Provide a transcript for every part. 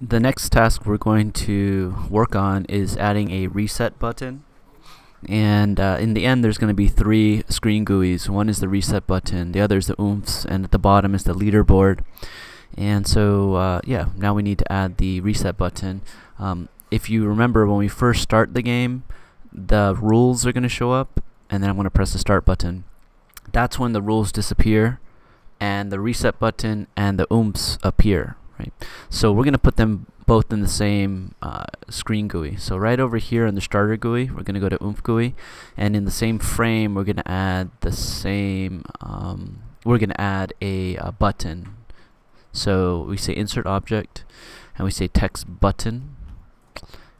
The next task we're going to work on is adding a reset button. And in the end, there's going to be three screen GUIs. One is the reset button, the other is the oomphs, and at the bottom is the leaderboard. And so, yeah, now we need to add the reset button. If you remember, when we first start the game, the rules are going to show up, and then I'm going to press the start button. That's when the rules disappear, and the reset button and the oomphs appear. Right? So we're going to put them both in the same screen GUI. So right over here in the starter GUI, we're going to go to oomph GUI, and in the same frame, we're going to add the same. We're going to add a button. So we say insert object, and we say text button.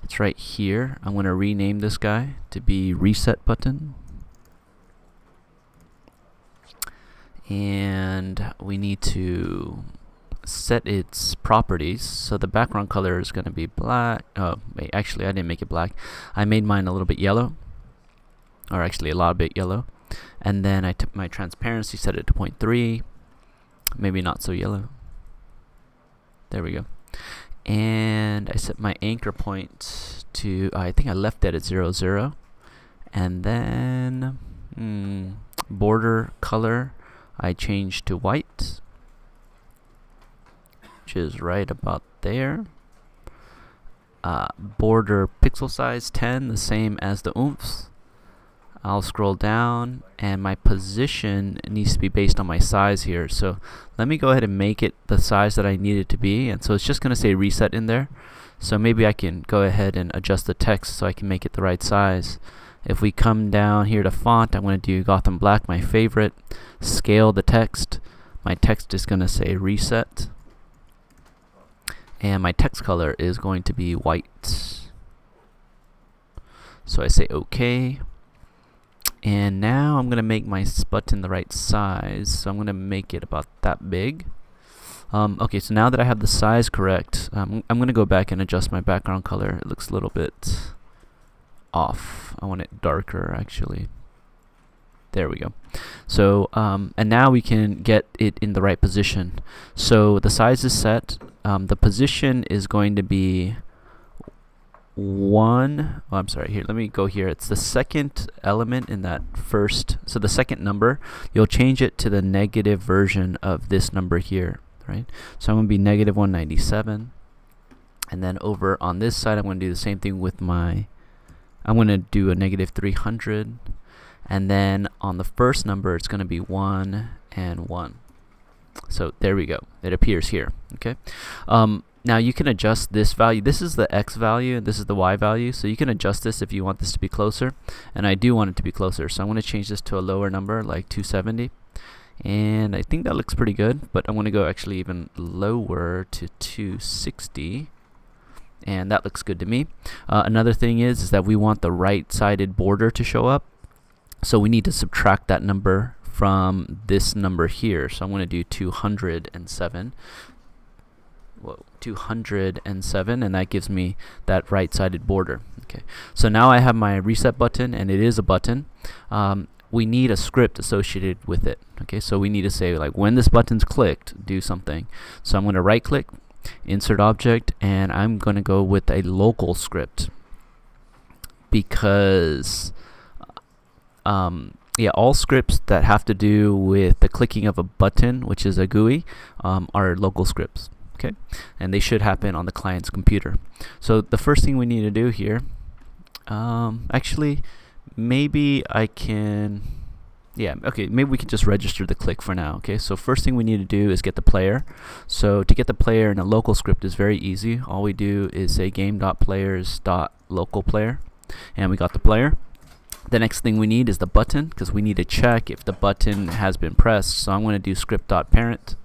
It's right here. I'm going to rename this guy to be reset button. And we need to set its properties. So the background color is going to be black. Oh, wait, actually I didn't make it black. I made mine a little bit yellow, or actually a lot bit yellow. And then I took my transparency, set it to 0.3, maybe not so yellow. There we go. And I set my anchor point to, I think I left that at 0, 0. And then border color I changed to white, which is right about there. Border pixel size 10, the same as the oomphs. I'll scroll down, and my position needs to be based on my size here. So let me go ahead and make it the size that I need it to be. And so it's just going to say reset in there. So maybe I can go ahead and adjust the text so I can make it the right size. If we come down here to font, I'm going to do Gotham Black, my favorite. Scale the text. My text is going to say reset. And my text color is going to be white. So I say OK. And now I'm going to make my button the right size. So I'm going to make it about that big. Okay, so now that I have the size correct, I'm going to go back and adjust my background color. It looks a little bit off. I want it darker, actually. There we go. So, and now we can get it in the right position. So the size is set. The position is going to be 1. Oh, I'm sorry. Here, let me go here. It's the second element in that first. So the second number, you'll change it to the negative version of this number here, right? So I'm going to be negative 197. And then over on this side, I'm going to do the same thing with my. I'm going to do a negative 300. And then on the first number, it's going to be 1 and 1. So there we go. It appears here. Okay. Now you can adjust this value. This is the X value and this is the Y value. So you can adjust this if you want this to be closer. And I do want it to be closer. So I'm going to change this to a lower number, like 270. And I think that looks pretty good. But I'm going to go actually even lower to 260. And that looks good to me. Another thing is that we want the right-sided border to show up. So we need to subtract that number from this number here. So I'm going to do 207. Whoa, 207, and that gives me that right-sided border. Okay, so now I have my reset button, and it is a button. We need a script associated with it. Okay, so we need to say, like, when this button's clicked, do something. So I'm going to right-click, insert object, and I'm going to go with a local script because yeah, all scripts that have to do with the clicking of a button, which is a GUI, are local scripts. Okay, and they should happen on the client's computer. So the first thing we need to do here, actually, maybe I can, yeah, okay, maybe we can just register the click for now. Okay, so first thing we need to do is get the player. So to get the player in a local script is very easy. All we do is say game.players.localPlayer, and we got the player. The next thing we need is the button, because we need to check if the button has been pressed. So I'm going to do script.parent.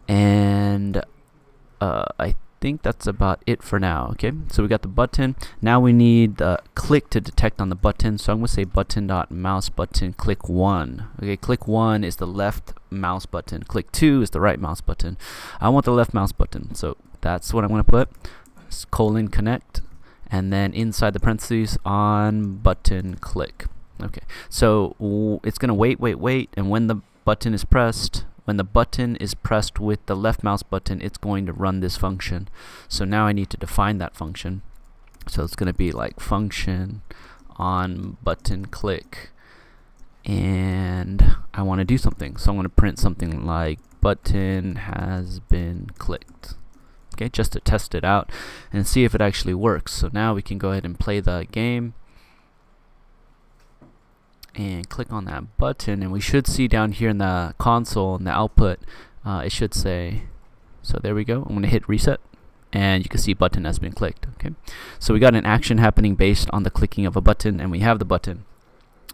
And I think that's about it for now. Okay, so we got the button. Now we need the click to detect on the button. So I'm going to say button.mouse button click 1. Okay, click 1 is the left mouse button. Click 2 is the right mouse button. I want the left mouse button, so that's what I'm going to put. Colon connect, and then inside the parentheses on button click. Okay, so it's going to wait, and when the button is pressed, when the button is pressed with the left mouse button, it's going to run this function. So now I need to define that function. So it's going to be like function on button click, and I want to do something. So I'm going to print something like button has been clicked. Okay, just to test it out and see if it actually works. So now we can go ahead and play the game and click on that button, and we should see down here in the console in the output it should say, so there we go. I'm going to hit reset and you can see button has been clicked. Okay, so we got an action happening based on the clicking of a button, and we have the button.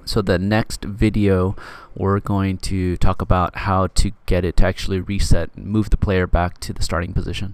So the next video we're going to talk about how to get it to actually reset and move the player back to the starting position.